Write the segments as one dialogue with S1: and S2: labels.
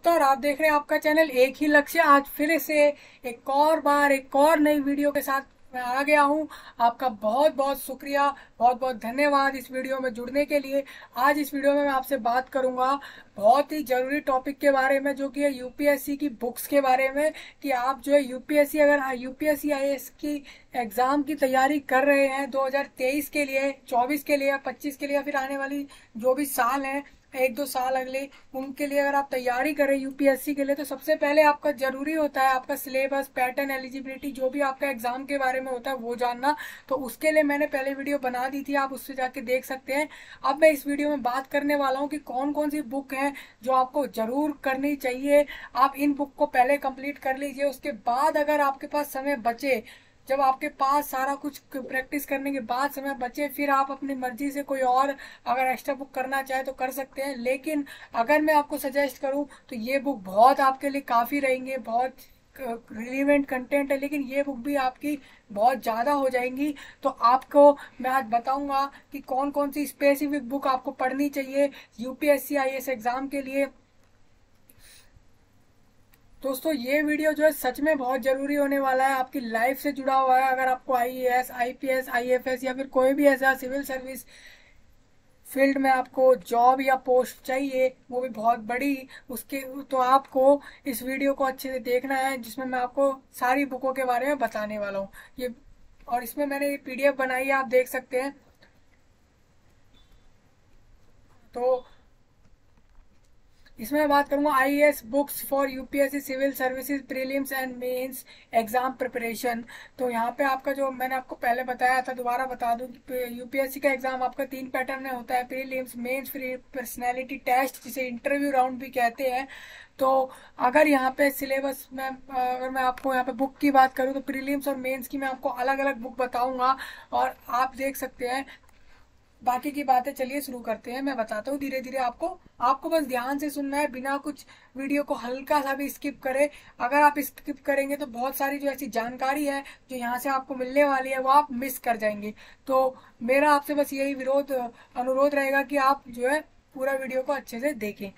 S1: दोस्तों और आप देख रहे हैं आपका चैनल एक ही लक्ष्य। आज फिर से एक और बार एक और नई वीडियो के साथ मैं आ गया हूं। आपका बहुत बहुत शुक्रिया, बहुत बहुत धन्यवाद इस वीडियो में जुड़ने के लिए। आज इस वीडियो में मैं आपसे बात करूंगा बहुत ही जरूरी टॉपिक के बारे में, जो कि है यूपीएससी की बुक्स के बारे में। कि आप जो है यूपीएससी, अगर यूपीएससी आईएएस की एग्जाम की तैयारी कर रहे हैं 2023 के लिए, 24 के लिए या 25 के लिए, या फिर आने वाली जो भी साल है, एक दो साल अगले, उनके लिए अगर आप तैयारी करें यूपीएससी के लिए, तो सबसे पहले आपका जरूरी होता है आपका सिलेबस, पैटर्न, एलिजिबिलिटी, जो भी आपका एग्जाम के बारे में होता है वो जानना। तो उसके लिए मैंने पहले वीडियो बना दी थी, आप उससे जाके देख सकते हैं। अब मैं इस वीडियो में बात करने वाला हूँ कि कौन कौन सी बुक है जो आपको जरूर करनी चाहिए। आप इन बुक को पहले कंप्लीट कर लीजिए, उसके बाद अगर आपके पास समय बचे, जब आपके पास सारा कुछ प्रैक्टिस करने के बाद समय बचे, फिर आप अपनी मर्जी से कोई और अगर एक्स्ट्रा बुक करना चाहे तो कर सकते हैं। लेकिन अगर मैं आपको सजेस्ट करूं तो ये बुक बहुत आपके लिए काफ़ी रहेंगे, बहुत रिलीवेंट कंटेंट है, लेकिन ये बुक भी आपकी बहुत ज़्यादा हो जाएंगी। तो आपको मैं आज बताऊंगा कि कौन कौन सी स्पेसिफिक बुक आपको पढ़नी चाहिए यूपीएससी आईएएस एग्जाम के लिए। दोस्तों ये वीडियो जो है सच में बहुत जरूरी होने वाला है, आपकी लाइफ से जुड़ा हुआ है। अगर आपको आईएएस, आईपीएस, आईएफएस या फिर कोई भी ऐसा सिविल सर्विस फील्ड में आपको जॉब या पोस्ट चाहिए, वो भी बहुत बड़ी, उसके तो आपको इस वीडियो को अच्छे से देखना है, जिसमें मैं आपको सारी बुकों के बारे में बताने वाला हूँ। ये और इसमें मैंने ये पीडीएफ बनाई है, आप देख सकते हैं। तो इसमें मैं बात करूंगा IAS books for UPSC civil services prelims and mains exam preparation. तो यहाँ पे आपका जो मैंने आपको पहले बताया था, दोबारा बता दूं कि यूपीएससी का एग्जाम आपका 3 पैटर्न में होता है: प्रीलिम्स, मेंस, फिर पर्सनैलिटी टेस्ट, जिसे इंटरव्यू राउंड भी कहते हैं। तो अगर यहाँ पे सिलेबस में अगर मैं आपको यहाँ पे बुक की बात करूँ, तो प्रीलिम्स और मेंस की मैं आपको अलग अलग बुक बताऊंगा और आप देख सकते हैं। बाकी की बातें चलिए शुरू करते हैं, मैं बताता हूँ धीरे धीरे। आपको बस ध्यान से सुनना है, बिना कुछ वीडियो को हल्का सा भी स्किप करे। अगर आप स्किप करेंगे तो बहुत सारी जो ऐसी जानकारी है जो यहाँ से आपको मिलने वाली है वो आप मिस कर जाएंगे। तो मेरा आपसे बस यही अनुरोध रहेगा कि आप जो है पूरा वीडियो को अच्छे से देखें।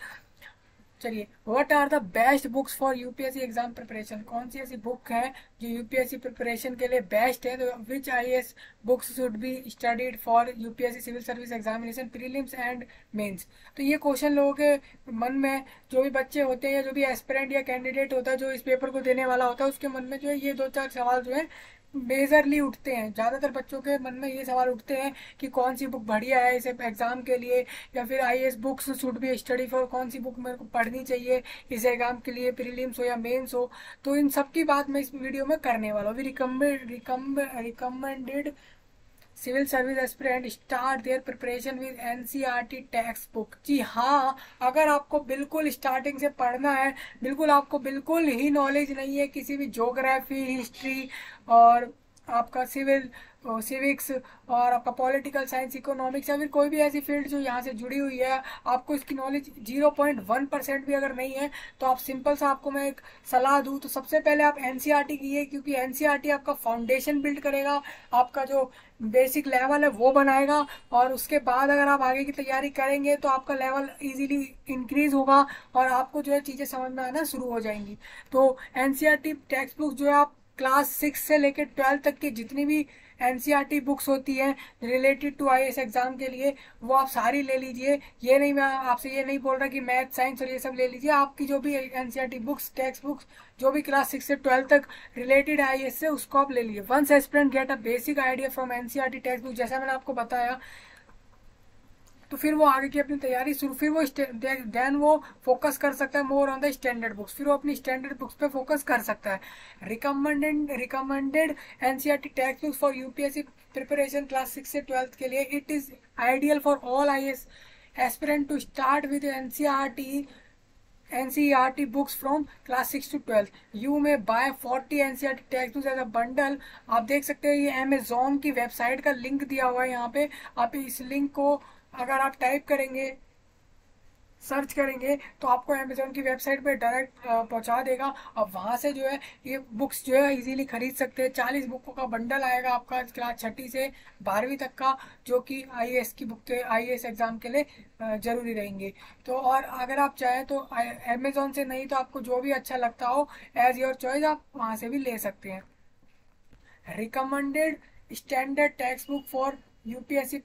S1: चलिए, what are the best books for UPSC exam preparation? कौन सी ऐसी बुक है जो यूपीएससी प्रिपरेशन के लिए बेस्ट है? तो which IAS books should be studied for UPSC civil service examination prelims and mains? तो ये क्वेश्चन लोगों के मन में, जो भी बच्चे होते हैं या जो भी एस्पिरेंट या कैंडिडेट होता है जो इस पेपर को देने वाला होता है, उसके मन में जो है ये दो चार सवाल जो है मेजरली उठते हैं। ज्यादातर बच्चों के मन में ये सवाल उठते हैं कि कौन सी बुक बढ़िया है इसे एग्जाम के लिए, या फिर IAS books should B study for, कौन सी बुक मेरे को पढ़नी चाहिए इस एग्जाम के लिए, प्रीलिम्स हो या मेंस हो। तो इन सब की बात मैं इस वीडियो में करने वाला हूँ। Recommended civil service aspirant start their preparation with NCERT text book. जी हाँ, अगर आपको बिल्कुल स्टार्टिंग से पढ़ना है, बिल्कुल आपको बिल्कुल ही नॉलेज नहीं है किसी भी ज्योग्राफी, हिस्ट्री और आपका सिविक्स और आपका पॉलिटिकल साइंस, इकोनॉमिक्स या फिर कोई भी ऐसी फील्ड जो यहाँ से जुड़ी हुई है, आपको इसकी नॉलेज 0.1% भी अगर नहीं है, तो आप सिंपल सा आपको मैं एक सलाह दूँ तो सबसे पहले आप एनसीईआरटी कीजिए, क्योंकि एनसीईआरटी आपका फाउंडेशन बिल्ड करेगा, आपका जो बेसिक लेवल है वो बनाएगा, और उसके बाद अगर आप आगे की तैयारी करेंगे तो आपका लेवल इजीली इंक्रीज होगा और आपको जो है चीज़ें समझ में आना शुरू हो जाएंगी। तो एनसीईआरटी टेक्स्ट बुक जो है आप क्लास 6 से लेकर 12 तक की जितनी भी एनसीईआरटी बुक्स होती हैं रिलेटेड टू आईएएस एग्जाम के लिए, वो आप सारी ले लीजिए। ये नहीं, मैं आपसे ये नहीं बोल रहा कि मैथ, साइंस और ये सब ले लीजिए। आपकी जो भी एनसीईआरटी बुक्स, टेक्स्ट बुक्स जो भी क्लास 6 से 12 तक रिलेटेड है आईएएस से, उसको आप ले लीजिए। Once aspirant get a basic idea from NCERT text book, जैसा मैंने आपको बताया, तो फिर वो आगे की अपनी तैयारी शुरू, फिर वो देन वो फोकस कर सकता है more on the standard books, फिर वो अपनी स्टैंडर्ड बुक्स पे फोकस कर सकता है। Recommended NCERT text books for UPSC preparation class 6 से 12 के लिए, it is ideal for all IAS aspirant to start with NCERT books from class 6 to 12। You may buy 40 NCERT text books as a bundle. आप देख सकते हैं ये Amazon की website का लिंक दिया हुआ है यहाँ पे। आप इस लिंक को अगर आप टाइप करेंगे सर्च करेंगे तो आपको अमेजोन की वेबसाइट पे डायरेक्ट पहुंचा देगा। और वहां से जो है ये बुक्स जो है इजीली खरीद सकते हैं। 40 बुकों का बंडल आएगा आपका क्लास 6ठी से 12वीं तक का, जो कि आईएएस की बुक आईएएस एग्जाम के लिए जरूरी रहेंगे। तो और अगर आप चाहें तो अमेजोन से नहीं तो आपको जो भी अच्छा लगता हो एज योर चॉइस आप वहां से भी ले सकते हैं। recommended standard textbook for UPSC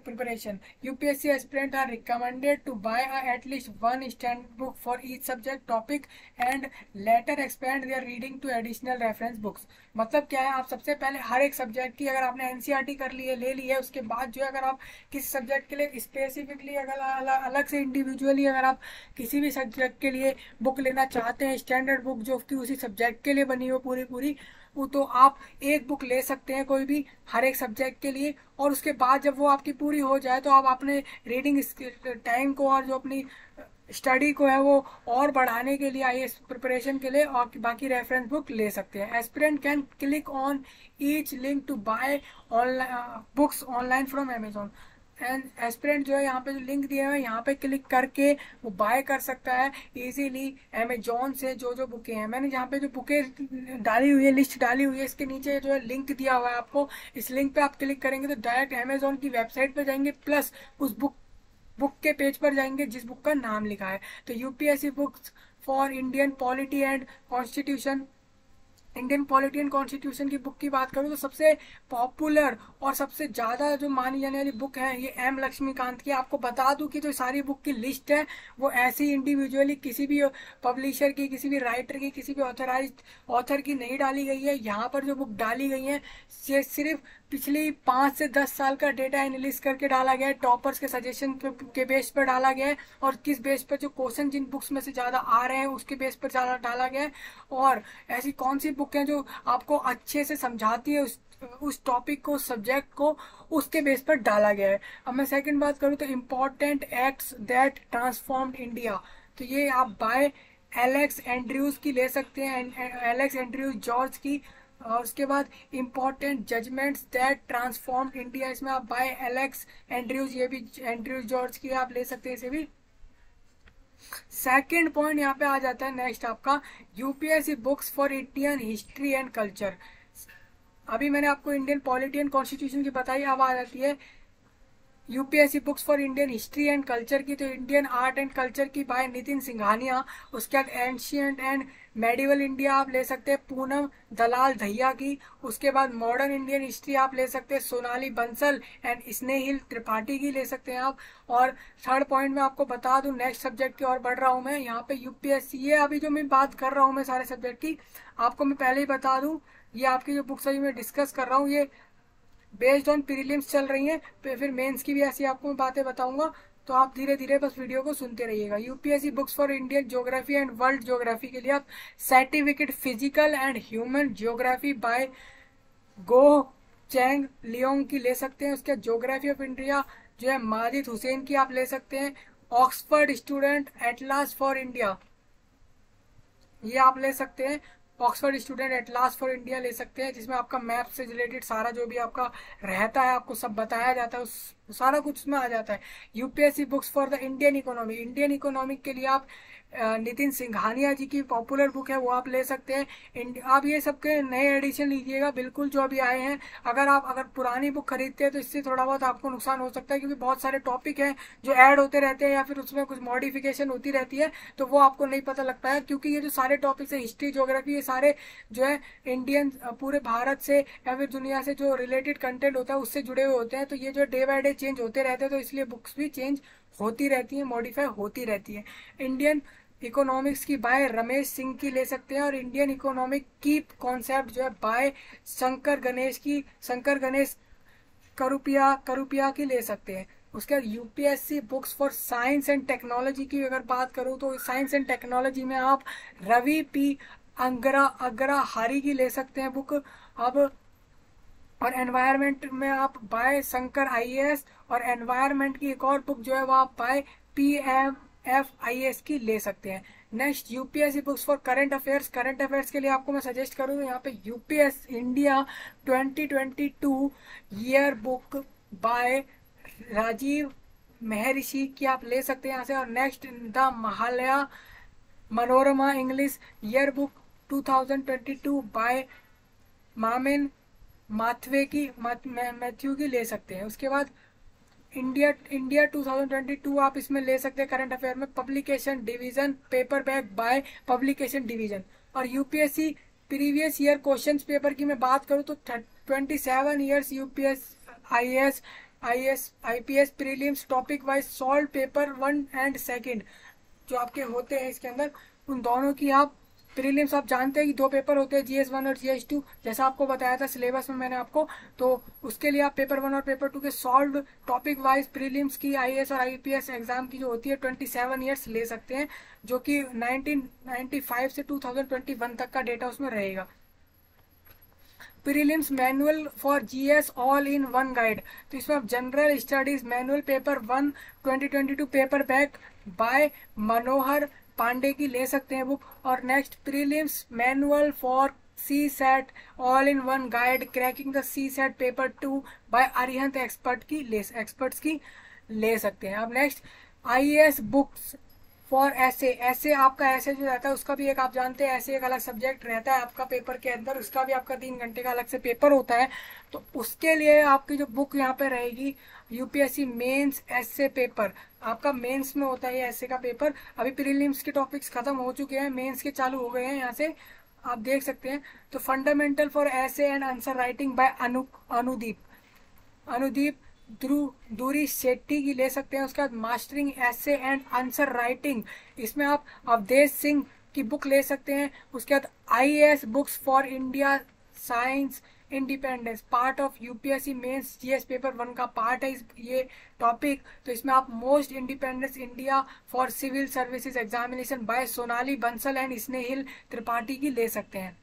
S1: preparation. UPSC aspirants are recommended to buy at least one standard book for each subject topic and later expand their reading to additional reference books. मतलब क्या है, आप सबसे पहले हर एक सब्जेक्ट की अगर आपने एनसीईआरटी कर ली है, ले ली है, उसके बाद जो है अगर आप किसी सब्जेक्ट के लिए स्पेसिफिकली अगर अलग से इंडिविजुअली अगर आप किसी भी सब्जेक्ट के लिए बुक लेना चाहते हैं, स्टैंडर्ड बुक जो कि उसी सब्जेक्ट के लिए बनी हो पूरी पूरी, वो तो आप एक बुक ले सकते हैं कोई भी हर एक सब्जेक्ट के लिए। और उसके बाद जब वो आपकी पूरी हो जाए तो आप अपने रीडिंग टाइम को और जो अपनी स्टडी को है वो और बढ़ाने के लिए आईएएस प्रिपरेशन के लिए और बाकी रेफरेंस बुक ले सकते हैं। Aspirant can click on each link to buy books online from Amazon. And aspirant जो है यहाँ पे जो लिंक दिए हुए हैं यहाँ पे क्लिक करके वो बाय कर सकता है इजीली अमेजोन से। जो जो बुकें हैं, मैंने यहाँ पे जो बुकें डाली हुई है, लिस्ट डाली हुई है, इसके नीचे जो है लिंक दिया हुआ है आपको, इस लिंक पे आप क्लिक करेंगे तो डायरेक्ट अमेजोन की वेबसाइट पे जाएंगे, प्लस उस बुक के पेज पर जाएंगे जिस बुक का नाम लिखा है। तो UPSC books for Indian polity and constitution, Indian polity and constitution की बुक की बात करूँ तो सबसे पॉपुलर और सबसे ज्यादा जो मानी जाने वाली बुक है ये एम लक्ष्मीकांत की। आपको बता दूं कि जो सारी बुक की लिस्ट है वो ऐसी इंडिविजुअली किसी भी पब्लिशर की, किसी भी राइटर की, किसी भी ऑथराइज्ड ऑथर की नहीं डाली गई है। यहाँ पर जो बुक डाली गई है ये सिर्फ पिछली 5 से 10 साल का डेटा एनालिसिस करके डाला गया है, टॉपर्स के सजेशन के बेस पर डाला गया है, और किस बेस पर जो क्वेश्चन जिन बुक्स में से ज्यादा आ रहे हैं उसके बेस पर ज्यादा डाला गया है। और ऐसी कौन सी बुक है जो आपको अच्छे से समझाती है उस टॉपिक को, सब्जेक्ट को, उसके बेस पर डाला गया है। अब मैं सेकंड बात करूं तो important acts that transformed India, तो ये आप बाय एलेक्स एंड्रयूज की ले सकते हैं, एलेक्स एंड्रयूज जॉर्ज की। और उसके बाद important judgments that transform India, इसमें आप बाय एलेक्स एंड्रयूज, ये भी एंड्रयूज जॉर्ज की आप ले सकते हैं इसे भी। सेकेंड पॉइंट यहाँ पे आ जाता है नेक्स्ट आपका UPSC books for Indian history and culture. अभी मैंने आपको इंडियन पॉलिटी एंड कॉन्स्टिट्यूशन की बताई, अब आ जाती है UPSC books for Indian history and culture की। तो इंडियन आर्ट एंड कल्चर की बाय नितिन सिंघानिया, उसके बाद एंशियंट एंड मेडिवल इंडिया आप ले सकते हैं पूनम दलाल दहिया की। उसके बाद मॉडर्न इंडियन हिस्ट्री आप ले सकते हैं सोनाली बंसल एंड स्नेहिल त्रिपाठी की ले सकते हैं आप। और थर्ड पॉइंट में आपको बता दूं, नेक्स्ट सब्जेक्ट की और बढ़ रहा हूं मैं यहाँ पे यूपीएससी, ये अभी जो मैं बात कर रहा हूँ मैं सारे सब्जेक्ट की, आपको मैं पहले ही बता दूं ये आपकी जो बुक्स अभी मैं डिस्कस कर रहा हूँ ये बेस्ड ऑन प्रीलिम्स चल रही है, फिर मेंस की भी ऐसी आपको मैं बातें बताऊंगा, तो आप धीरे धीरे बस वीडियो को सुनते रहिएगा। UPSC books for Indian geography and world geography के लिए आप certificate physical and human geography by Goh Cheng Leong की ले सकते हैं। उसके ज्योग्राफी ऑफ इंडिया जो है माजिद हुसैन की आप ले सकते हैं। Oxford student atlas for India ये आप ले सकते हैं। Oxford student atlas for India ले सकते हैं, जिसमें आपका मैप से रिलेटेड सारा जो भी आपका रहता है आपको सब बताया जाता है, उस सारा कुछ उसमें आ जाता है। UPSC books for the Indian economy, Indian economic के लिए आप नितिन सिंघानिया जी की पॉपुलर बुक है वो आप ले सकते हैं। आप ये सबके नए एडिशन लीजिएगा बिल्कुल जो अभी आए हैं। अगर पुरानी बुक खरीदते हैं तो इससे थोड़ा बहुत आपको नुकसान हो सकता है, क्योंकि बहुत सारे टॉपिक हैं जो ऐड होते रहते हैं या फिर उसमें कुछ मॉडिफिकेशन होती रहती है, तो वो आपको नहीं पता लगता है। क्योंकि ये जो सारे टॉपिक्स है हिस्ट्री ज्योग्राफी, ये सारे जो है इंडियन पूरे भारत से या फिर दुनिया से जो रिलेटेड कंटेंट होता है उससे जुड़े हुए होते हैं, तो ये जो डे बाय डे चेंज होते रहते हैं, तो इसलिए बुक्स भी चेंज होती रहती है, मॉडिफाई होती रहती है। इंडियन इकोनॉमिक्स की बाय रमेश सिंह की ले सकते हैं, और इंडियन इकोनॉमिक की कॉन्सेप्ट जो है बाय शंकर गणेश करुपिया की ले सकते हैं। उसके बाद UPSC books for science and technology की अगर बात करूं तो साइंस एंड टेक्नोलॉजी में आप रवि पी अग्रा हारी की ले सकते हैं बुक। अब और एनवायरमेंट में आप बाय शंकर आईएएस, और एनवायरमेंट की एक और बुक जो है वो आप बाय PMFIS की ले सकते हैं। Next UPSC books for current affairs, current affairs के लिए आपको मैं सजेस्ट करूँ तो यहाँ पे UPS India 2022 year book by Rajiv Maharshi की आप ले सकते हैं यहाँ से। और next the Malayala Manorama English year book 2022 by Mammen Mathew की ले सकते हैं। उसके बाद इंडिया 2022 आप इसमें ले सकते हैं करंट अफेयर में, publication division paper back by publication division. और UPSC previous year questions paper की मैं बात करूं तो 27 years UPS IPS prelims topic wise solved paper 1 and 2 जो आपके होते हैं इसके अंदर, उन दोनों की आप प्रीलिम्स आप जानते हैं कि 2 पेपर होते हैं GS1 और GS2 जैसा आपको बताया था सिलेबस में मैंने आपको। तो उसके लिए आप पेपर 1 और पेपर 2 के सॉल्व टॉपिक वाइज प्रीलिम्स की आईएएस और आईपीएस एग्जाम की जो होती है 27 ईयर्स ले सकते हैं, जो कि 1995 से 2021 तक का डेटा उसमें रहेगा। Prelims manual for GS all in one guide, तो इसमें आप general studies manual paper 1 2022 paper back by Manohar Pandey की ले सकते हैं बुक। और next prelims manual for CSAT all in one guide cracking the CSAT paper 2 by Arihant experts की ले सकते हैं। अब नेक्स्ट आईएएस बुक्स फॉर ऐसे आपका ऐसे जो रहता है उसका भी एक आप जानते हैं ऐसे एक अलग सब्जेक्ट रहता है आपका पेपर के अंदर, उसका भी आपका 3 घंटे का अलग से पेपर होता है। तो उसके लिए आपकी जो बुक यहाँ पे रहेगी यूपीएससी मेंस ऐसे पेपर, आपका मेंस में होता है ये ऐसे का पेपर। अभी प्रीलिम्स के टॉपिक्स खत्म हो चुके हैं, मेंस के चालू हो गए हैं, यहाँ से आप देख सकते हैं। तो फंडामेंटल फॉर ऐसे and answer writing by Anudeep दूरी शेट्टी की ले सकते हैं। उसके बाद मास्टरिंग ऐसे एंड आंसर राइटिंग, इसमें आप अवधेश सिंह की बुक ले सकते हैं। उसके बाद IAS books for India science independence part of UPSC mains GS paper 1 का पार्ट है ये टॉपिक। तो इसमें आप most independence India for civil services examination by Sonali Bansal and Snehil Tripathi की ले सकते हैं।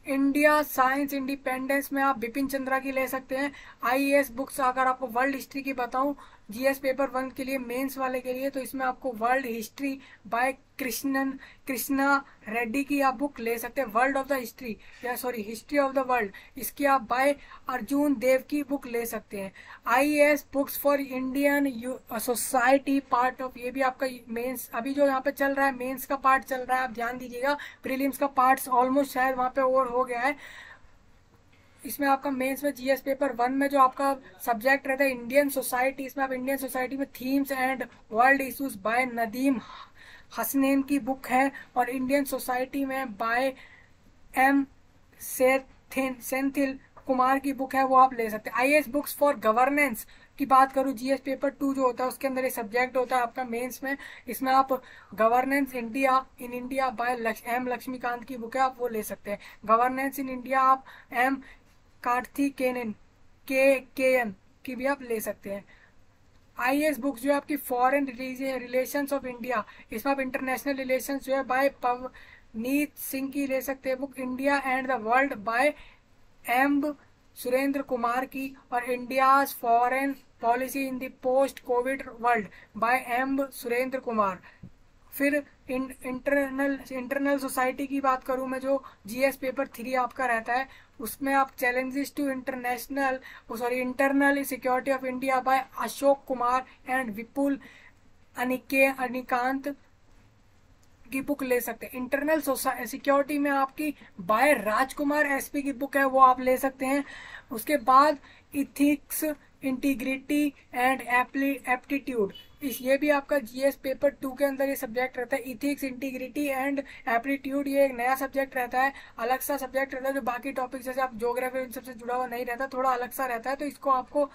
S1: इंडिया साइंस इंडिपेंडेंस में आप बिपिन चंद्रा की ले सकते हैं। आईएएस बुक्स अगर आपको वर्ल्ड हिस्ट्री की बताऊं जीएस पेपर 1 के लिए मेंस वाले के लिए, तो इसमें आपको world history by Krishna Reddy की आप बुक ले सकते हैं। वर्ल्ड ऑफ द हिस्ट्री या sorry history of the world, इसकी आप बाय अर्जुन देव की बुक ले सकते हैं। IAS books for Indian society part of, ये भी आपका मेंस अभी जो यहाँ पे चल रहा है मेंस का पार्ट चल रहा है, आप ध्यान दीजिएगा। प्रीलिम्स का पार्ट ऑलमोस्ट शायद वहाँ पे और हो गया है। इसमें आपका मेंस में जीएस पेपर 1 में जो आपका सब्जेक्ट रहता है इंडियन सोसाइटी, इसमें आप इंडियन सोसाइटी में themes and world issues by Nadeem Hasnain की बुक है। और इंडियन सोसाइटी में बाय एम सेंथिल कुमार की बुक है, वो आप ले सकते हैं। आईएएस बुक्स फॉर गवर्नेंस की बात करूं जीएस पेपर 2 जो होता है उसके अंदर एक सब्जेक्ट होता है आपका मेंस में, इसमें आप governance India in India by M Laxmikanth की बुक है, आप वो ले सकते हैं। गवर्नेंस इन इंडिया आप एम कार्थिकेयन की भी आप ले सकते हैं। आईएएस बुक्स जो है आपकी फॉरेन रिलेशंस ऑफ इंडिया, इसमें आप इंटरनेशनल रिलेशंस जो है बाय पवनीत सिंह की ले सकते हैं book. India and the world by M Surendra Kumar की। और India foreign policy in the post Covid world by M Surendra Kumar. फिर इंटरनल सोसाइटी की बात करूं मैं, जो जीएस पेपर 3 आपका रहता है, उसमें आप challenges to internal security of India by Ashok Kumar and Vipul Anikant की बुक ले सकते हैं। इंटरनल सिक्योरिटी में आपकी बाय राजकुमार एसपी की बुक है, वो आप ले सकते हैं। उसके बाद इथिक्स इंटीग्रिटी एंड एप्टीट्यूड, ये भी आपका जीएस पेपर 2 के अंदर ये सब्जेक्ट रहता है। इथिक्स इंटीग्रिटी एंड एप्टीट्यूड ये एक नया सब्जेक्ट रहता है, अलग सा सब्जेक्ट रहता है जो बाकी टॉपिक जैसे आप ज्योग्राफी इन सबसे जुड़ा हुआ नहीं रहता, थोड़ा अलग सा रहता है। तो इसको आपको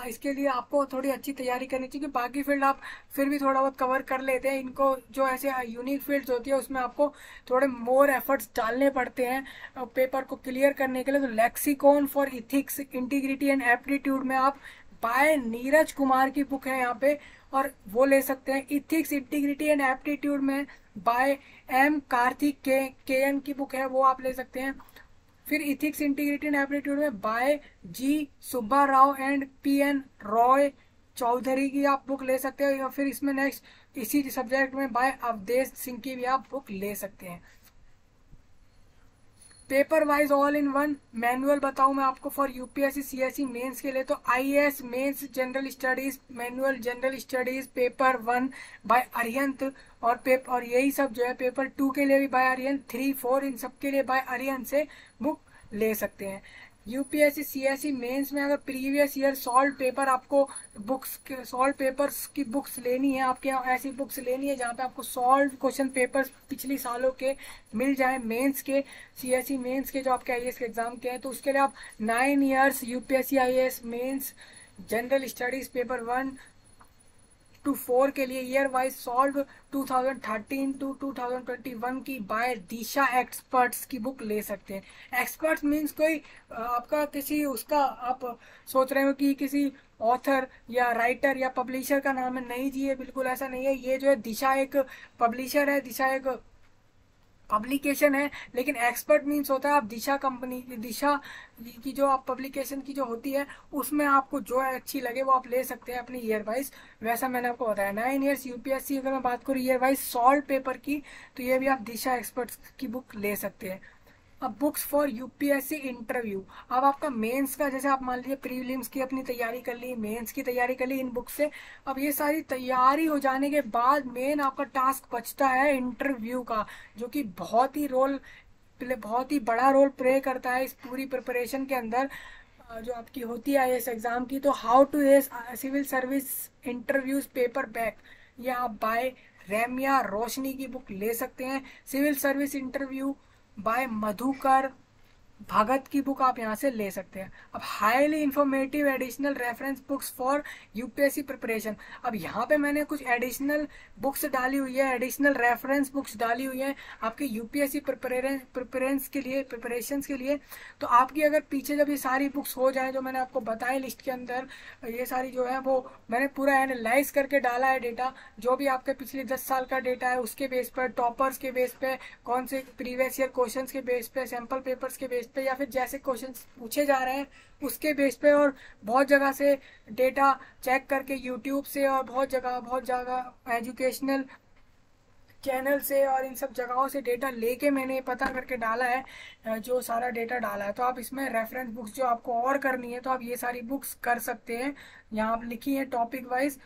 S1: इसके लिए आपको थोड़ी अच्छी तैयारी करनी चाहिए। बाकी फील्ड आप फिर भी थोड़ा बहुत कवर कर लेते हैं, इनको जो ऐसे यूनिक फील्ड्स होती है उसमें आपको थोड़े मोर एफर्ट्स डालने पड़ते हैं पेपर को क्लियर करने के लिए। तो lexicon for ethics integrity and aptitude में आप बाय नीरज कुमार की बुक है यहाँ पे, और वो ले सकते हैं। इथिक्स इंटीग्रिटी एंड एप्टीट्यूड में बाय एम कार्थिकेयन की बुक है, वो आप ले सकते हैं। फिर इथिक्स इंटीग्रिटी एंड एप्टीट्यूड में by G Subba Rao and PN Roy Chaudhary की आप बुक ले सकते हैं। या फिर इसमें नेक्स्ट इसी सब्जेक्ट में बाय अवधेश सिंह की भी आप बुक ले सकते हैं। Paper wise all in one manual बताऊं मैं आपको फॉर यूपीएससी सीएससी मेंस के लिए, तो IAS mains general studies manual general studies paper 1 by Arihant, और यही सब जो है पेपर 2 के लिए भी बाय अरिहंत, 3 4 इन सब के लिए बाय अरिहंत से बुक ले सकते हैं। यूपीएससी सीएससी मेंस में अगर प्रीवियस ईयर सॉल्व पेपर आपको सॉल्व पेपर्स की बुक्स लेनी है, आपके यहाँ ऐसी बुक्स लेनी है जहाँ पे आपको सॉल्व क्वेश्चन पेपर्स पिछली सालों के मिल जाए मेंस के, सीएससी मेंस के जो आपके आईएएस के एग्जाम के हैं, तो उसके लिए आप 9 years UPSC IAS mains general studies paper 1 to 4 के लिए ईयर वाइज सॉल्व 2013 to 2021 की बाय दिशा एक्सपर्ट्स की बुक ले सकते हैं। एक्सपर्ट्स मीन्स कोई आपका किसी उसका आप सोच रहे हो कि किसी ऑथर या राइटर या पब्लिशर का नाम है, नहीं जी ये बिल्कुल ऐसा नहीं है। ये जो है दिशा एक पब्लिशर है, दिशा एक पब्लिकेशन है, लेकिन एक्सपर्ट मीन्स होता है आप दिशा कंपनी दिशा की जो आप पब्लिकेशन की जो होती है उसमें आपको जो अच्छी लगे वो आप ले सकते हैं अपनी ईयर वाइज। वैसा मैंने आपको बताया 9 ईयर्स यूपीएससी अगर मैं बात करूँ ईयर वाइज सॉल्व पेपर की, तो ये भी आप दिशा एक्सपर्ट्स की बुक ले सकते हैं। अब बुक्स फॉर यूपीएससी इंटरव्यू, अब आपका मेंस का जैसे आप मान लीजिए प्रीलिम्स की अपनी तैयारी कर ली, मेंस की तैयारी कर ली इन बुक से, अब ये सारी तैयारी हो जाने के बाद मेन आपका टास्क बचता है इंटरव्यू का, जो कि बहुत ही बड़ा रोल प्ले करता है इस पूरी प्रिपरेशन के अंदर जो आपकी होती है इस एग्जाम की। तो how to ace civil service interviews paperback, ये आप बाय रेमिया रोशनी की बुक ले सकते हैं। Civil service interview by Madhukar Bhagat की बुक आप यहाँ से ले सकते हैं। अब highly informative additional reference books for UPSC preparation, अब यहाँ पे मैंने कुछ एडिशनल बुक्स डाली हुई है, एडिशनल रेफरेंस बुक्स डाली हुई है आपके यूपीएससी प्रिपरेशन के लिए। तो आपकी अगर पीछे जब ये सारी बुक्स हो जाए जो मैंने आपको बताई लिस्ट के अंदर, ये सारी जो है वो मैंने पूरा एनालाइज करके डाला है डेटा, जो भी आपके पिछले 10 साल का डेटा है उसके बेस पर, टॉपर्स के बेस पे, कौन से प्रीवियस ईयर क्वेश्चंस के बेस पे, सैंपल पेपर्स के बेस पे, या फिर जैसे क्वेश्चंस पूछे जा रहे हैं उसके बेस पे, और बहुत जगह से डेटा चेक करके यूट्यूब से और बहुत जगह एजुकेशनल चैनल से और इन सब जगहों से डेटा लेके मैंने पता करके डाला है जो सारा डेटा डाला है। तो आप इसमें रेफरेंस बुक्स जो आपको और करनी है तो आप ये सारी बुक्स कर सकते हैं, यहाँ आप लिखी है टॉपिक वाइज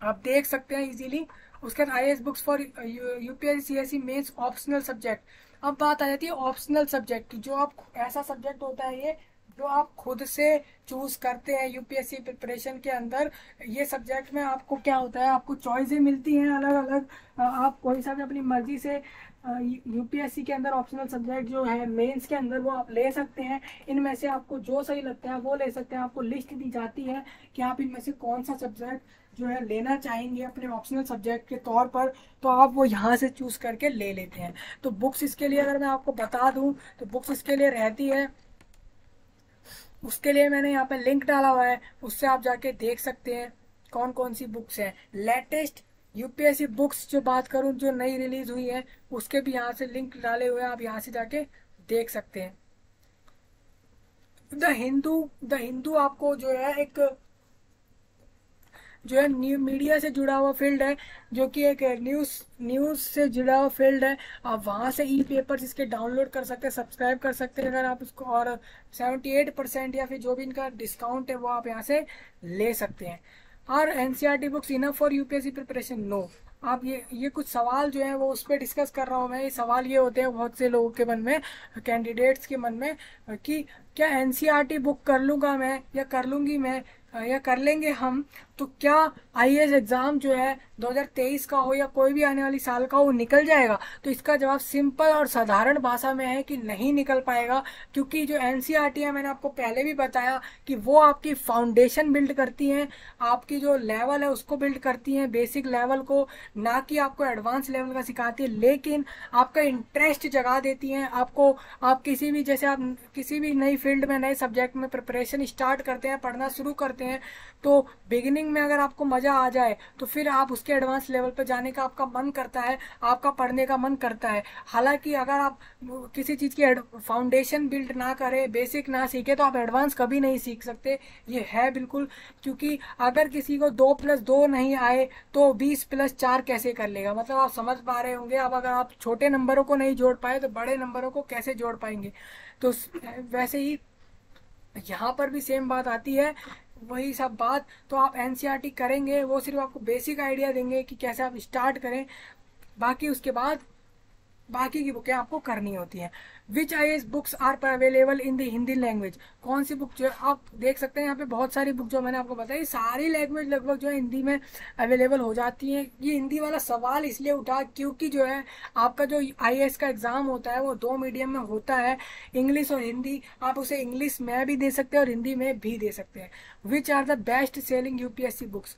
S1: आप देख सकते हैं इजीली। उसके बाद IAS books for UPSC CSC mains optional subject, अब बात आ जाती है ऑप्शनल सब्जेक्ट की, जो आप ऐसा सब्जेक्ट होता है ये जो आप खुद से चूज करते हैं यूपीएससी प्रिपरेशन के अंदर। ये सब्जेक्ट में आपको क्या होता है, आपको चॉइसें मिलती हैं अलग अलग, आप कोई सा भी अपनी मर्जी से यूपीएससी के अंदर ऑप्शनल सब्जेक्ट जो है मेंस के अंदर वो आप ले सकते हैं। इनमें से आपको जो सही लगता है वो ले सकते हैं, आपको लिस्ट दी जाती है कि आप इनमें से कौन सा सब्जेक्ट जो है लेना चाहेंगे अपने ऑप्शनल सब्जेक्ट के तौर पर, तो आप वो यहाँ से चूज करके ले लेते हैं। तो बुक्स इसके लिए अगर मैं आपको बता दूं तो बुक्स इसके लिए रहती है, उसके लिए मैंने यहाँ पे लिंक डाला हुआ है, उससे आप जाके देख सकते हैं कौन कौन सी बुक्स हैं। लेटेस्ट यूपीएससी बुक्स जो बात करूं जो नई रिलीज हुई है उसके भी यहाँ से लिंक डाले हुए हैं, आप यहाँ से जाके देख सकते हैं। द हिंदू आपको जो है एक जो है न्यू मीडिया से जुड़ा हुआ फील्ड है, जो कि एक न्यूज से जुड़ा हुआ फील्ड है। आप वहां से ई पेपर्स इसके डाउनलोड कर सकते हैं, सब्सक्राइब कर सकते हैं अगर आप इसको, और 78% या फिर जो भी इनका डिस्काउंट है वो आप यहाँ से ले सकते हैं। और NCERT books enough for UPSC preparation, no. आप ये कुछ सवाल जो है वो उस पर डिस्कस कर रहा हूँ मैं। ये सवाल ये होते हैं बहुत से लोगों के मन में, कैंडिडेट्स के मन में, कि क्या एनसीईआरटी बुक कर लूंगा मैं या कर लूंगी मैं या कर लेंगे हम, तो क्या आईएएस एग्जाम जो है 2023 का हो या कोई भी आने वाली साल का वो निकल जाएगा? तो इसका जवाब सिंपल और साधारण भाषा में है कि नहीं निकल पाएगा, क्योंकि जो एनसीईआरटी है मैंने आपको पहले भी बताया कि वो आपकी फाउंडेशन बिल्ड करती हैं, आपकी जो लेवल है उसको बिल्ड करती हैं, बेसिक लेवल को, ना कि आपको एडवांस लेवल का सिखाती है, लेकिन आपका इंटरेस्ट जगा देती हैं आपको। आप किसी भी, जैसे आप किसी भी नई फील्ड में नए सब्जेक्ट में प्रिपरेशन स्टार्ट करते हैं, पढ़ना शुरू करते हैं, तो बिगिनिंग स्टार्टिंग में अगर आपको मजा आ जाए तो फिर आप उसके एडवांस लेवल पर जाने का आपका मन करता है, आपका पढ़ने का मन करता है। हालांकि अगर आप किसी चीज की फाउंडेशन बिल्ड ना करें, बेसिक ना सीखे, तो आप एडवांस कभी नहीं सीख सकते, ये है बिल्कुल। क्योंकि अगर किसी को 2+2 नहीं आए तो 20+4 कैसे कर लेगा, मतलब आप समझ पा रहे होंगे। अब अगर आप छोटे नंबरों को नहीं जोड़ पाए तो बड़े नंबरों को कैसे जोड़ पाएंगे। तो वैसे ही यहाँ पर भी सेम बात आती है, वही सब बात। तो आप एनसीईआरटी करेंगे, वो सिर्फ आपको बेसिक आइडिया देंगे कि कैसे आप स्टार्ट करें, बाकी उसके बाद बाकी की बुकें आपको करनी होती हैं। Which IAS books are available in the Hindi language, कौन सी बुक जो है आप देख सकते हैं यहाँ पे बहुत सारी बुक जो मैंने आपको बताई, सारी लैंग्वेज लगभग जो है हिंदी में अवेलेबल हो जाती हैं। ये हिंदी वाला सवाल इसलिए उठा क्योंकि जो है आपका जो आईएएस का एग्जाम होता है वो 2 मीडियम में होता है, इंग्लिश और हिंदी। आप उसे इंग्लिश में भी दे सकते हैं और हिंदी में भी दे सकते हैं। Which are the best selling UPSC books,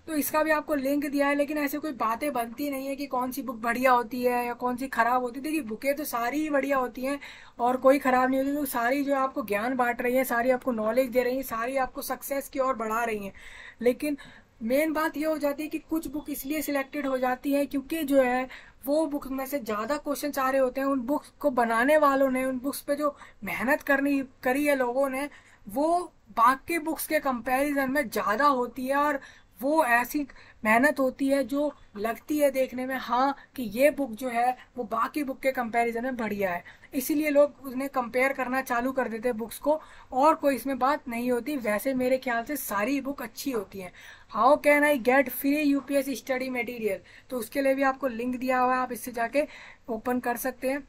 S1: तो इसका भी आपको लिंक दिया है, लेकिन ऐसे कोई बातें बनती नहीं है कि कौन सी बुक बढ़िया होती है या कौन सी खराब होती है। देखिए बुकें तो सारी ही बढ़िया होती हैं और कोई खराब नहीं होती, तो सारी जो आपको ज्ञान बांट रही है, सारी आपको नॉलेज दे रही है, सारी आपको सक्सेस की ओर बढ़ा रही हैं। लेकिन मेन बात ये हो जाती है कि कुछ बुक इसलिए सिलेक्टेड हो जाती है क्योंकि जो है वो बुक में से ज्यादा क्वेश्चन आ रहे होते हैं। उन बुक्स को बनाने वालों ने, उन बुक्स पे जो मेहनत करी है लोगों ने, वो बाकी बुक्स के कंपैरिजन में ज्यादा होती है। और वो ऐसी मेहनत होती है जो लगती है देखने में, हाँ कि ये बुक जो है वो बाकी बुक के कंपैरिजन में बढ़िया है, इसीलिए लोग उन्हें कंपेयर करना चालू कर देते हैं बुक्स को। और कोई इसमें बात नहीं होती। वैसे मेरे ख्याल से सारी बुक अच्छी होती हैं। How can I get free UPSC study material, तो उसके लिए भी आपको लिंक दिया हुआ है, आप इससे जाके ओपन कर सकते हैं।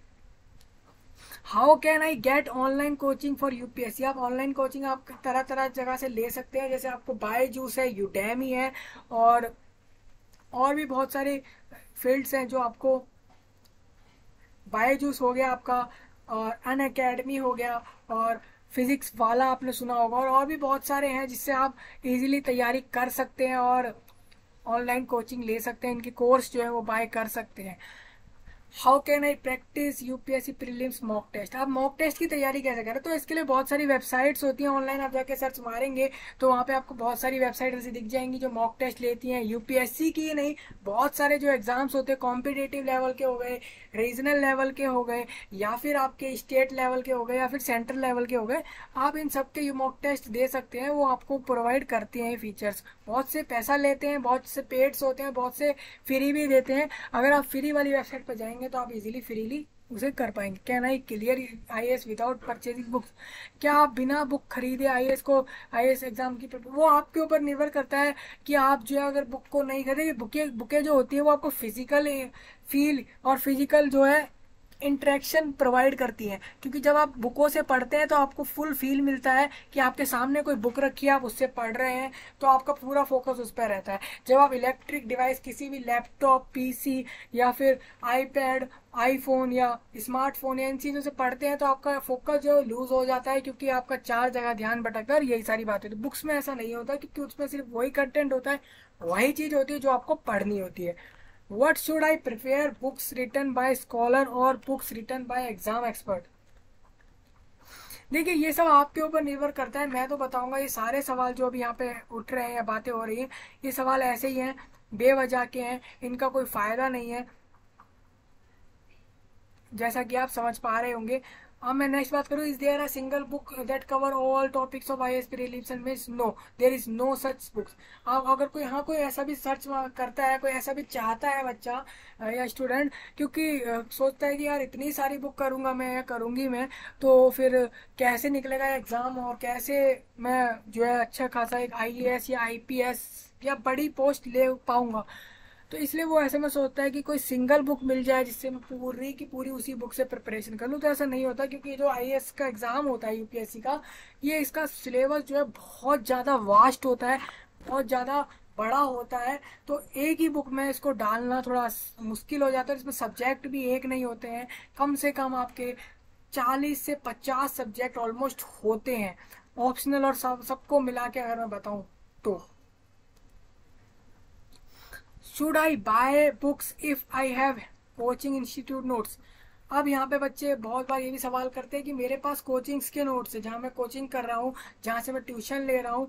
S1: How can I get online coaching for UPSC, आप ऑनलाइन कोचिंग आप तरह तरह जगह से ले सकते हैं, जैसे आपको बायजूस है, यूडेमी है, और भी बहुत सारे फील्ड्स हैं जो आपको, बायजूस हो गया आपका, और अन अकेडमी हो गया, और फिजिक्स वाला आपने सुना होगा, और भी बहुत सारे हैं जिससे आप इजीली तैयारी कर सकते हैं और ऑनलाइन कोचिंग ले सकते हैं, इनकी कोर्स जो है वो बाय कर सकते हैं। How can I practice UPSC prelims mock test, आप मॉक टेस्ट की तैयारी कैसे करें, तो इसके लिए बहुत सारी वेबसाइट्स होती हैं ऑनलाइन, आप जाके सर्च मारेंगे तो वहाँ पे आपको बहुत सारी वेबसाइट ऐसी दिख जाएंगी जो मॉक टेस्ट लेती हैं। यूपीएससी की नहीं, बहुत सारे जो एग्जाम्स होते हैं कॉम्पिटेटिव लेवल के हो गए, रीजनल लेवल के हो गए, या फिर आपके स्टेट लेवल के हो गए, या फिर सेंट्रल लेवल के हो गए, आप इन सब के मॉक टेस्ट दे सकते हैं। वो आपको प्रोवाइड करते हैं फीचर्स, बहुत से पैसा लेते हैं, बहुत से पेड्स होते हैं, बहुत से फ्री भी देते हैं। अगर आप फ्री वाली वेबसाइट पर जाएंगे तो आप इजीली फ्रीली उसे कर पाएंगे। Can I clear IAS without purchasing books, क्या आप बिना बुक खरीदे आईएएस को, आईएएस एग्जाम की, वो आपके ऊपर निर्भर करता है कि आप जो है अगर बुक को नहीं खरीदे। बुकें जो होती है वो आपको फिजिकल फील और फिजिकल जो है इंटरेक्शन प्रोवाइड करती हैं, क्योंकि जब आप बुकों से पढ़ते हैं तो आपको फुल फील मिलता है कि आपके सामने कोई बुक रखी है, आप उससे पढ़ रहे हैं, तो आपका पूरा फोकस उस पर रहता है। जब आप इलेक्ट्रिक डिवाइस, किसी भी लैपटॉप, पीसी या फिर आईपैड, आईफोन या स्मार्टफोन या इन चीज़ों से पढ़ते हैं तो आपका फोकस जो लूज हो जाता है, क्योंकि आपका 4 जगह ध्यान भटकता है, और यही सारी बात होती है। बुक्स में ऐसा नहीं होता, क्योंकि उसमें सिर्फ वही कंटेंट होता है, वही चीज़ होती है जो आपको पढ़नी होती है। What should I prefer, books written by scholar or books written by exam expert? देखिए ये सब आपके ऊपर निर्भर करता है। मैं तो बताऊंगा ये सारे सवाल जो अभी यहाँ पे उठ रहे हैं या बातें हो रही हैं, ये सवाल ऐसे ही हैं, बेवजह के हैं, इनका कोई फायदा नहीं है, जैसा कि आप समझ पा रहे होंगे। अब मैं नेक्स्ट बात करूँ, is there a single book that cover all topics of IAS prelims and mains, no there is no such books. अब अगर कोई, हाँ कोई ऐसा भी सर्च करता है, कोई ऐसा भी चाहता है बच्चा या स्टूडेंट, क्योंकि सोचता है कि यार इतनी सारी बुक करूंगा मैं या करूंगी मैं, तो फिर कैसे निकलेगा एग्जाम, और कैसे मैं जो है अच्छा खासा एक आईएएस या आईपीएस या बड़ी पोस्ट ले पाऊंगा। तो इसलिए वो ऐसे में सोचता है कि कोई सिंगल बुक मिल जाए जिससे मैं पूरी की पूरी उसी बुक से प्रिपरेशन कर लूँ। तो ऐसा नहीं होता, क्योंकि जो आईएएस का एग्जाम होता है यूपीएससी का, ये इसका सिलेबस जो है बहुत ज़्यादा वास्ट होता है, बहुत ज़्यादा बड़ा होता है। तो एक ही बुक में इसको डालना थोड़ा मुश्किल हो जाता है। इसमें सब्जेक्ट भी एक नहीं होते हैं, कम से कम आपके 40 से 50 सब्जेक्ट ऑलमोस्ट होते हैं, ऑप्शनल और सबको मिला के अगर मैं बताऊँ तो। Should I buy books if I have coaching institute notes, अब यहाँ पे बच्चे बहुत बार ये भी सवाल करते हैं कि मेरे पास कोचिंग्स के नोट्स है, जहाँ मैं कोचिंग कर रहा हूँ, जहाँ से मैं ट्यूशन ले रहा हूँ,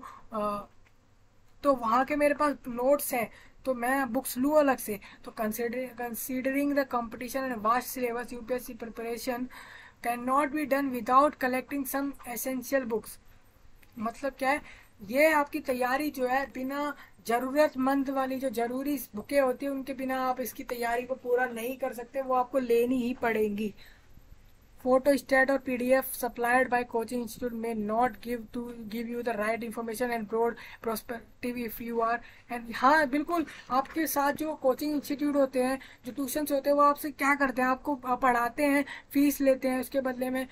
S1: तो वहाँ के मेरे पास नोट्स हैं, तो मैं बुक्स लूँ अलग से? तो considering the competition and vast syllabus, UPSC preparation can not be done without collecting some essential books. मतलब क्या है, ये आपकी तैयारी जो है बिना जरूरतमंद वाली जो जरूरी बुकें होती है उनके बिना आप इसकी तैयारी को पूरा नहीं कर सकते, वो आपको लेनी ही पड़ेंगी। Photostat or PDF supplied by coaching institute may not give you the right information and broad perspective if you are and हाँ बिल्कुल, आपके साथ जो कोचिंग इंस्टीट्यूट होते हैं, जो ट्यूशंस होते हैं, वो आपसे क्या करते हैं, आपको पढ़ाते हैं, फीस लेते हैं उसके बदले में,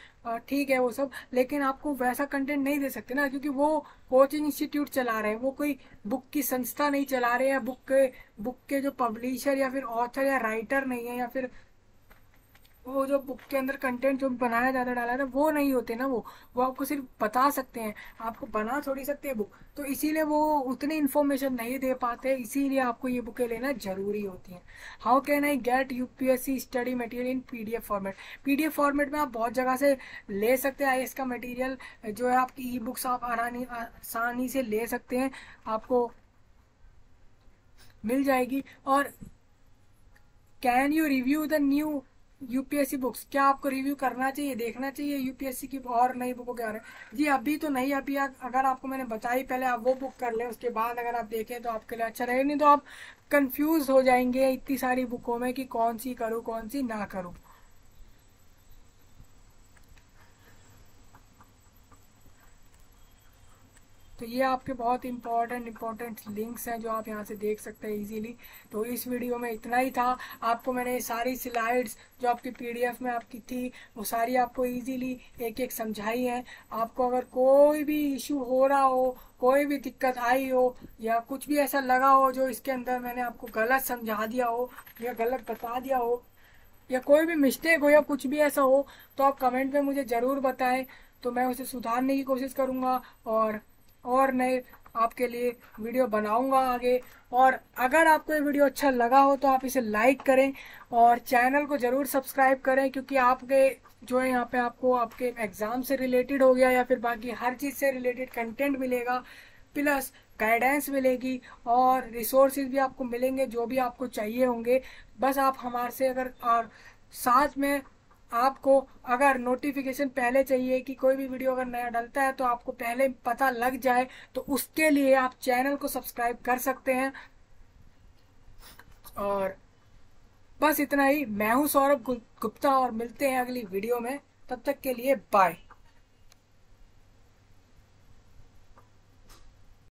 S1: ठीक है वो सब, लेकिन आपको वैसा कंटेंट नहीं दे सकते ना, क्योंकि वो कोचिंग इंस्टीट्यूट चला रहे हैं, वो कोई बुक की संस्था नहीं चला रहे हैं, बुक के जो पब्लिशर या फिर ऑथर या राइटर नहीं है, या फिर वो जो बुक के अंदर कंटेंट जो बनाया जाता है, डाला है ना, वो नहीं होते ना, वो आपको सिर्फ बता सकते हैं, आपको बना थोड़ी सकते हैं बुक, तो इसीलिए वो उतनी इन्फॉर्मेशन नहीं दे पाते, इसीलिए आपको ये बुकें लेना जरूरी होती हैं। How can I get UPSC study material in PDF format? PDF format में आप बहुत जगह से ले सकते हैं आईएएस का मटेरियल जो है, आपकी ई बुक्स आप आसानी से ले सकते हैं, आपको मिल जाएगी। और can you review the new UPSC books? क्या आपको रिव्यू करना चाहिए, देखना चाहिए यूपीएससी की और नई बुकों के बारे में? जी अभी तो नहीं, अभी अगर आपको मैंने बताई, पहले आप वो बुक कर लें, उसके बाद अगर आप देखें तो आपके लिए अच्छा रहेगा, नहीं तो आप कंफ्यूज हो जाएंगे इतनी सारी बुकों में कि कौन सी करूँ कौन सी ना करूँ। तो ये आपके बहुत इंपॉर्टेंट लिंक्स हैं जो आप यहाँ से देख सकते हैं इजीली। तो इस वीडियो में इतना ही था, आपको मैंने सारी स्लाइड्स जो आपकी पीडीएफ में आपकी थी वो सारी आपको इजीली एक एक समझाई है। आपको अगर कोई भी इशू हो रहा हो, कोई भी दिक्कत आई हो, या कुछ भी ऐसा लगा हो जो इसके अंदर मैंने आपको गलत समझा दिया हो या गलत बता दिया हो, या कोई भी मिस्टेक हो या कुछ भी ऐसा हो, तो आप कमेंट में मुझे ज़रूर बताएं, तो मैं उसे सुधारने की कोशिश करूँगा और नए आपके लिए वीडियो बनाऊंगा आगे। और अगर आपको ये वीडियो अच्छा लगा हो तो आप इसे लाइक करें और चैनल को ज़रूर सब्सक्राइब करें, क्योंकि आपके जो है यहाँ पे आपको आपके एग्ज़ाम से रिलेटेड हो गया या फिर बाकी हर चीज़ से रिलेटेड कंटेंट मिलेगा, प्लस गाइडेंस मिलेगी और रिसोर्सेज भी आपको मिलेंगे जो भी आपको चाहिए होंगे। बस आप हमारे से अगर, और साथ में आपको अगर नोटिफिकेशन पहले चाहिए कि कोई भी वीडियो अगर नया डलता है तो आपको पहले पता लग जाए, तो उसके लिए आप चैनल को सब्सक्राइब कर सकते हैं। और बस इतना ही। मैं हूं सौरभ गुप्ता और मिलते हैं अगली वीडियो में, तब तक के लिए बाय।